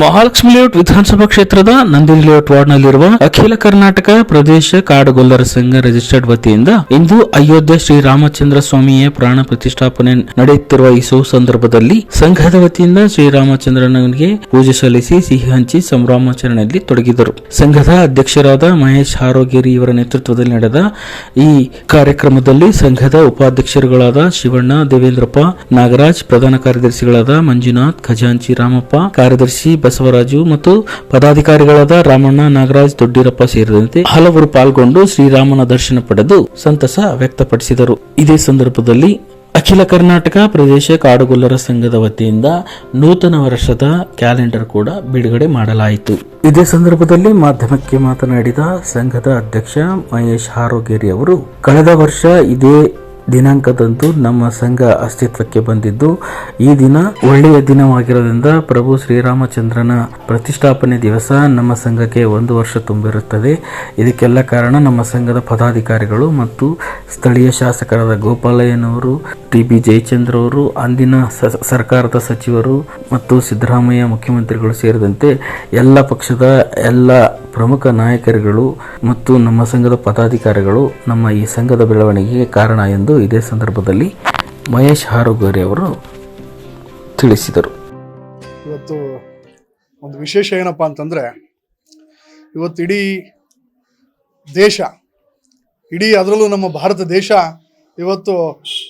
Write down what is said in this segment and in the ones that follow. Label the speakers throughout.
Speaker 1: Mahalakshmi layout ವಿಧಾನಸಭಾ ಕ್ಷೇತ್ರದ Nandini layout ವಾರ್ಡ್ನಲ್ಲಿರುವ ಅಖಿಲ ಕರ್ನಾಟಕ ಪ್ರದೇಶ ಕಾಡುಗೊಲ್ಲರ ಸಂಘ ರಿಜಿಸ್ಟರ್ಡ್ ವತಿಯಿಂದ ಇಂದು ಅಯೋಧ್ಯೆ ಶ್ರೀರಾಮಚಂದ್ರ ಸ್ವಾಮಿಯ ಪ್ರಾಣ ಪ್ರತಿಷ್ಠಾಪನೆ ನಡೆಯುತ್ತಿರುವ ಈ ಸಂದರ್ಭದಲ್ಲಿ ಸಂಘದ ವತಿಯಿಂದ ಶ್ರೀರಾಮಚಂದ್ರನಿಗೆ ಪೂಜೆ ಸಲ್ಲಿಸಿ ಸಿಹಿ ಹಂಚಿ ಸಂಭ್ರಮಾಚರಣೆಯಲ್ಲಿ ತೊಡಗಿದರು. ಸಂಘದ ಅಧ್ಯಕ್ಷರಾದ ಮಹೇಶ್ ಹಾರೋಗೇರಿ ಇವರ ನೇತೃತ್ವದಲ್ಲಿ ನಡೆದ ಈ ಕಾರ್ಯಕ್ರಮದಲ್ಲಿ ಸಂಘದ ಉಪಾಧ್ಯಕ್ಷರುಗಳಾದ ಶಿವಣ್ಣ, ದೇವೇಂದ್ರಪ್ಪ, ನಾಗರಾಜ್, ಪ್ರಧಾನ ಕಾರ್ಯದರ್ಶಿಗಳಾದ ಮಂಜುನಾಥ್, ಖಜಾಂಚಿ ರಾಮಪ್ಪ, ಕಾರ್ಯದರ್ಶಿ ಬಸವರಾಜು ಮತ್ತು ಪದಾಧಿಕಾರಿಗಳಾದ ರಾಮಣ್ಣ, ನಾಗರಾಜ್, ದೊಡ್ಡಿರಪ್ಪ ಸೇರಿದಂತೆ ಹಲವರು ಪಾಲ್ಗೊಂಡು ಶ್ರೀರಾಮನ ದರ್ಶನ ಪಡೆದು ಸಂತಸ ವ್ಯಕ್ತಪಡಿಸಿದರು. ಇದೇ ಸಂದರ್ಭದಲ್ಲಿ ಅಖಿಲ ಕರ್ನಾಟಕ ಪ್ರದೇಶ ಕಾಡುಗೊಲ್ಲರ ಸಂಘದ ವತಿಯಿಂದ ನೂತನ ವರ್ಷದ ಕ್ಯಾಲೆಂಡರ್ ಕೂಡ ಬಿಡುಗಡೆ ಮಾಡಲಾಯಿತು. ಇದೇ ಸಂದರ್ಭದಲ್ಲಿ ಮಾಧ್ಯಮಕ್ಕೆ ಮಾತನಾಡಿದ ಸಂಘದ ಅಧ್ಯಕ್ಷ ಮಹೇಶ್ ಹಾರೋಗೇರಿ ಅವರು, ಕಳೆದ ವರ್ಷ ಇದೇ ದಿನಾಂಕದಂದು ನಮ್ಮ ಸಂಘ ಅಸ್ತಿತ್ವಕ್ಕೆ ಬಂದಿದ್ದು, ಈ ದಿನ ಒಳ್ಳೆಯ ದಿನವಾಗಿರೋದ್ರಿಂದ ಪ್ರಭು ಶ್ರೀರಾಮಚಂದ್ರನ ಪ್ರತಿಷ್ಠಾಪನೆ ದಿವಸ ನಮ್ಮ ಸಂಘಕ್ಕೆ 1 ವರ್ಷ ತುಂಬಿರುತ್ತದೆ. ಇದಕ್ಕೆಲ್ಲ ಕಾರಣ ನಮ್ಮ ಸಂಘದ ಪದಾಧಿಕಾರಿಗಳು ಮತ್ತು ಸ್ಥಳೀಯ ಶಾಸಕರಾದ ಗೋಪಾಲಯ್ಯನವರು, ಟಿ.ಬಿ. ಜಯಚಂದ್ರ ಅವರು, ಅಂದಿನ ಸರ್ಕಾರದ ಸಚಿವರು ಮತ್ತು ಸಿದ್ದರಾಮಯ್ಯ ಮುಖ್ಯಮಂತ್ರಿಗಳು ಸೇರಿದಂತೆ ಎಲ್ಲ ಪಕ್ಷದ ಎಲ್ಲ ಪ್ರಮುಖ ನಾಯಕರುಗಳು ಮತ್ತು ನಮ್ಮ ಸಂಘದ ಪದಾಧಿಕಾರಿಗಳು ನಮ್ಮ ಈ ಸಂಘದ ಬೆಳವಣಿಗೆಗೆ ಕಾರಣ ಎಂದು ಇದೇ ಸಂದರ್ಭದಲ್ಲಿ ಮಹೇಶ್ ಹಾರೋಗೇರಿ ಅವರು ತಿಳಿಸಿದರು.
Speaker 2: ಇವತ್ತು ಒಂದು ವಿಶೇಷ ಏನಪ್ಪಾ ಅಂತಂದ್ರೆ, ಇವತ್ತು ಇಡೀ ದೇಶ, ಅದರಲ್ಲೂ ನಮ್ಮ ಭಾರತ ದೇಶ ಇವತ್ತು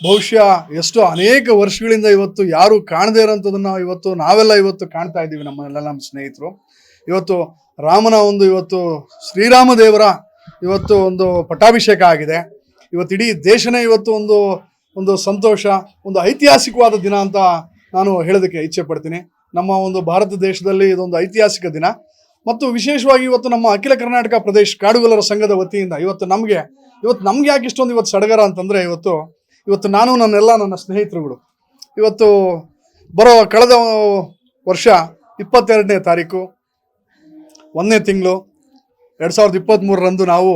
Speaker 2: ಬಹುಶಃ ಎಷ್ಟೋ ಅನೇಕ ವರ್ಷಗಳಿಂದ ಇವತ್ತು ಯಾರು ಕಾಣದೇ ಇರೋಂಥದನ್ನ ಇವತ್ತು ನಾವೆಲ್ಲ ಇವತ್ತು ಕಾಣ್ತಾ ಇದ್ದೀವಿ. ನಮ್ಮ ಸ್ನೇಹಿತರು ಇವತ್ತು ರಾಮನ ಇವತ್ತು ಶ್ರೀರಾಮ ದೇವರ ಇವತ್ತು ಒಂದು ಪಟ್ಟಾಭಿಷೇಕ ಆಗಿದೆ. ಇವತ್ತು ಇಡೀ ದೇಶನೇ ಇವತ್ತು ಒಂದು ಸಂತೋಷ, ಒಂದು ಐತಿಹಾಸಿಕವಾದ ದಿನ ಅಂತ ನಾನು ಹೇಳೋದಕ್ಕೆ ಇಚ್ಛೆ ಪಡ್ತೀನಿ. ನಮ್ಮ ಭಾರತ ದೇಶದಲ್ಲಿ ಇದೊಂದು ಐತಿಹಾಸಿಕ ದಿನ. ಮತ್ತು ವಿಶೇಷವಾಗಿ ಇವತ್ತು ನಮ್ಮ ಅಖಿಲ ಕರ್ನಾಟಕ ಪ್ರದೇಶ ಕಾಡುಗೊಲ್ಲರ ಸಂಘದ ವತಿಯಿಂದ ಇವತ್ತು ನಮ್ಗೆ ಯಾಕೆ ಇಷ್ಟೊಂದು ಇವತ್ತು ಸಡಗರ ಅಂತಂದ್ರೆ, ಇವತ್ತು ನಾನು ನನ್ನ ಸ್ನೇಹಿತರುಗಳು ಇವತ್ತು ಕಳೆದ ವರ್ಷ 22ನೇ ತಾರೀಕು 1ನೇ ತಿಂಗಳು 2023ರಂದು ನಾವು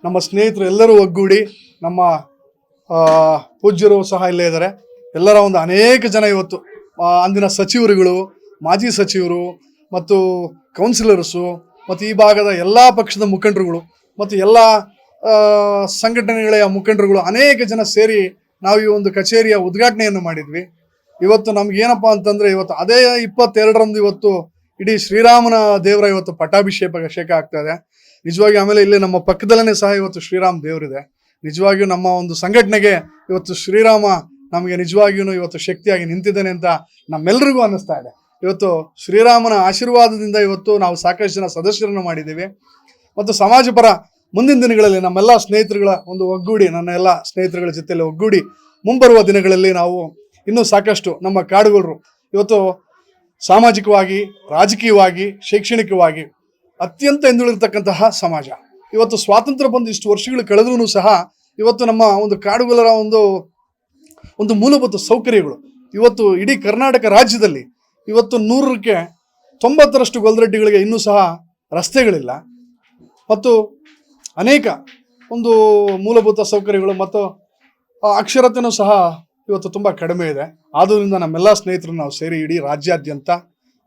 Speaker 2: ನಮ್ಮ ಸ್ನೇಹಿತರು ಎಲ್ಲರೂ ಒಗ್ಗೂಡಿ, ನಮ್ಮ ಪೂಜ್ಯರು ಸಹ ಇಲ್ಲೇ ಇದ್ದಾರೆ, ಎಲ್ಲರ ಅನೇಕ ಜನ ಇವತ್ತು ಅಂದಿನ ಸಚಿವರುಗಳು, ಮಾಜಿ ಸಚಿವರು ಮತ್ತು ಕೌನ್ಸಿಲರ್ಸು ಮತ್ತು ಈ ಭಾಗದ ಎಲ್ಲ ಪಕ್ಷದ ಮುಖಂಡರುಗಳು ಮತ್ತು ಎಲ್ಲ ಸಂಘಟನೆಗಳ ಮುಖಂಡರುಗಳು ಅನೇಕ ಜನ ಸೇರಿ ನಾವು ಈ ಒಂದು ಕಚೇರಿಯ ಉದ್ಘಾಟನೆಯನ್ನು ಮಾಡಿದ್ವಿ. ಇವತ್ತು ನಮ್ಗೇನಪ್ಪ ಅಂತಂದರೆ, ಇವತ್ತು ಅದೇ 22ರಂದು ಇವತ್ತು ಇಡೀ ಶ್ರೀರಾಮನ ದೇವರ ಇವತ್ತು ಪಟ್ಟಾಭಿಷೇಕ ಆಗ್ತಾ ಇದೆ ನಿಜವಾಗಿ. ಆಮೇಲೆ ಇಲ್ಲಿ ನಮ್ಮ ಪಕ್ಕದಲ್ಲೇ ಸಹ ಇವತ್ತು ಶ್ರೀರಾಮ ದೇವರಿದೆ. ನಿಜವಾಗಿಯೂ ನಮ್ಮ ಒಂದು ಸಂಘಟನೆಗೆ ಇವತ್ತು ಶ್ರೀರಾಮ ನಮಗೆ ನಿಜವಾಗಿಯೂ ಇವತ್ತು ಶಕ್ತಿಯಾಗಿ ನಿಂತಿದ್ದಾನೆ ಅಂತ ನಮ್ಮೆಲ್ಲರಿಗೂ ಅನ್ನಿಸ್ತಾ ಇದೆ. ಇವತ್ತು ಶ್ರೀರಾಮನ ಆಶೀರ್ವಾದದಿಂದ ಇವತ್ತು ನಾವು ಸಾಕಷ್ಟು ಜನ ಸದಸ್ಯರನ್ನು ಮಾಡಿದ್ದೀವಿ. ಮತ್ತು ಸಮಾಜ ಪರ ಮುಂದಿನ ದಿನಗಳಲ್ಲಿ ನಮ್ಮೆಲ್ಲ ಸ್ನೇಹಿತರುಗಳ ಒಗ್ಗೂಡಿ, ನನ್ನ ಎಲ್ಲ ಸ್ನೇಹಿತರುಗಳ ಜೊತೆಯಲ್ಲಿ ಒಗ್ಗೂಡಿ ಮುಂಬರುವ ದಿನಗಳಲ್ಲಿ ನಾವು ಇನ್ನೂ ಸಾಕಷ್ಟು ನಮ್ಮ ಕಾಡುಗೊಲ್ಲರು ಇವತ್ತು ಸಾಮಾಜಿಕವಾಗಿ, ರಾಜಕೀಯವಾಗಿ, ಶೈಕ್ಷಣಿಕವಾಗಿ ಅತ್ಯಂತ ಹಿಂದುಳಿದಿರ್ತಕ್ಕಂತಹ ಸಮಾಜ. ಇವತ್ತು ಸ್ವಾತಂತ್ರ್ಯ ಬಂದು ಇಷ್ಟು ವರ್ಷಗಳು ಕಳೆದ್ರೂ ಸಹ ಇವತ್ತು ನಮ್ಮ ಕಾಡುಗೊಲ್ಲರ ಒಂದು ಮೂಲಭೂತ ಸೌಕರ್ಯಗಳು ಇವತ್ತು ಇಡೀ ಕರ್ನಾಟಕ ರಾಜ್ಯದಲ್ಲಿ ಇವತ್ತು 100ಕ್ಕೆ 90ರಷ್ಟು ಗೊಲ್ಲರಡ್ಡಿಗಳಿಗೆ ಇನ್ನೂ ಸಹ ರಸ್ತೆಗಳಿಲ್ಲ ಮತ್ತು ಅನೇಕ ಮೂಲಭೂತ ಸೌಕರ್ಯಗಳು ಮತ್ತು ಅಕ್ಷರತೆಯೂ ಸಹ ಇವತ್ತು ತುಂಬ ಕಡಿಮೆ ಇದೆ. ಆದ್ದರಿಂದ ನಮ್ಮೆಲ್ಲ ಸ್ನೇಹಿತರು ನಾವು ಸೇರಿ ಇಡೀ ರಾಜ್ಯಾದ್ಯಂತ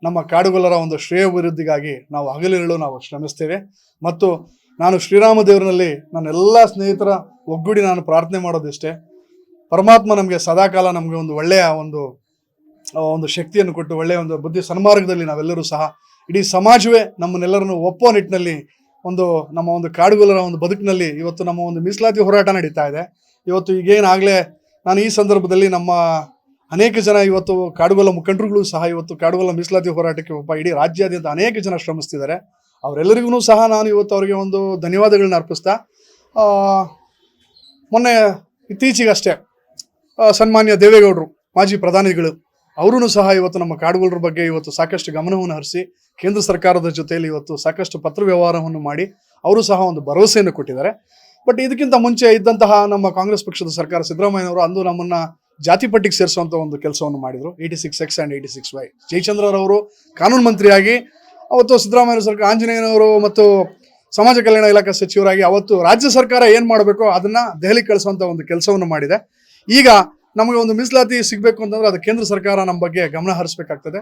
Speaker 2: ನಮ್ಮ ಕಾಡುಗೊಲ್ಲರ ಶ್ರೇಯೋಭಿವೃದ್ಧಿಗಾಗಿ ನಾವು ಹಗಲಿರುಳು ನಾವು ಶ್ರಮಿಸ್ತೇವೆ. ಮತ್ತು ನಾನು ಶ್ರೀರಾಮ ದೇವರಲ್ಲಿ ನನ್ನೆಲ್ಲ ಸ್ನೇಹಿತರ ಒಗ್ಗೂಡಿ ನಾನು ಪ್ರಾರ್ಥನೆ ಮಾಡೋದಿಷ್ಟೇ, ಪರಮಾತ್ಮ ನಮಗೆ ಸದಾಕಾಲ ನಮಗೆ ಒಳ್ಳೆಯ ಒಂದು ಶಕ್ತಿಯನ್ನು ಕೊಟ್ಟು ಒಳ್ಳೆಯ ಬುದ್ಧಿ ಸನ್ಮಾರ್ಗದಲ್ಲಿ ನಾವೆಲ್ಲರೂ ಸಹ ಇಡೀ ಸಮಾಜವೇ ನಮ್ಮನ್ನೆಲ್ಲರನ್ನು ಒಪ್ಪೋ ನಿಟ್ಟಿನಲ್ಲಿ ನಮ್ಮ ಕಾಡುಗೊಲ್ಲರ ಬದುಕಿನಲ್ಲಿ ಇವತ್ತು ನಮ್ಮ ಮೀಸಲಾತಿ ಹೋರಾಟ ನಡೀತಾ ಇದೆ. ಇವತ್ತು ಈಗೇನಾಗಲೇ ನಾನು ಈ ಸಂದರ್ಭದಲ್ಲಿ ನಮ್ಮ ಅನೇಕ ಜನ ಇವತ್ತು ಕಾಡುಗೊಲ್ಲ ಮುಖಂಡರುಗಳು ಸಹ ಇವತ್ತು ಕಾಡುಗೊಲ್ಲ ಮೀಸಲಾತಿ ಹೋರಾಟಕ್ಕೆ ಇಡೀ ರಾಜ್ಯಾದ್ಯಂತ ಅನೇಕ ಜನ ಶ್ರಮಿಸ್ತಿದ್ದಾರೆ. ಅವರೆಲ್ಲರಿಗೂ ಸಹ ನಾನು ಇವತ್ತು ಅವರಿಗೆ ಧನ್ಯವಾದಗಳನ್ನ ಅರ್ಪಿಸ್ತಾ, ಮೊನ್ನೆ ಇತ್ತೀಚೆಗಷ್ಟೇ ಸನ್ಮಾನ್ಯ ದೇವೇಗೌಡರು ಮಾಜಿ ಪ್ರಧಾನಿಗಳು ಅವರೂ ಸಹ ಇವತ್ತು ನಮ್ಮ ಕಾಡುಗೊಲ್ಲರ ಬಗ್ಗೆ ಇವತ್ತು ಸಾಕಷ್ಟು ಗಮನವನ್ನು ಹರಿಸಿ ಕೇಂದ್ರ ಸರ್ಕಾರದ ಜೊತೆಯಲ್ಲಿ ಇವತ್ತು ಸಾಕಷ್ಟು ಪತ್ರ ವ್ಯವಹಾರವನ್ನು ಮಾಡಿ ಅವರು ಸಹ ಭರವಸೆಯನ್ನು ಕೊಟ್ಟಿದ್ದಾರೆ. ಬಟ್ ಇದಕ್ಕಿಂತ ಮುಂಚೆ ಇದ್ದಂತಹ ನಮ್ಮ ಕಾಂಗ್ರೆಸ್ ಪಕ್ಷದ ಸರ್ಕಾರ, ಸಿದ್ದರಾಮಯ್ಯನವರು ಅಂದು ನಮ್ಮನ್ನ ಜಾತಿ ಪಟ್ಟಿಗೆ ಸೇರಿಸುವಂಥ ಕೆಲಸವನ್ನು ಮಾಡಿದರು. 86X and 86Y. ಜಯಚಂದ್ರರವರು ಕಾನೂನು ಮಂತ್ರಿಯಾಗಿ ಅವತ್ತು ಸಿದ್ದರಾಮಯ್ಯ ಸರ್ಕಾರ, ಆಂಜನೇಯನವರು ಮತ್ತು ಸಮಾಜ ಕಲ್ಯಾಣ ಇಲಾಖೆ ಸಚಿವರಾಗಿ ಅವತ್ತು ರಾಜ್ಯ ಸರ್ಕಾರ ಏನು ಮಾಡಬೇಕೋ ಅದನ್ನು ದೆಹಲಿಗೆ ಕಳಿಸುವಂಥ ಕೆಲಸವನ್ನು ಮಾಡಿದೆ. ಈಗ ನಮಗೆ ಮೀಸಲಾತಿ ಸಿಗಬೇಕು ಅಂತಂದ್ರೆ ಅದು ಕೇಂದ್ರ ಸರ್ಕಾರ ನಮ್ಮ ಬಗ್ಗೆ ಗಮನ ಹರಿಸಬೇಕಾಗ್ತದೆ.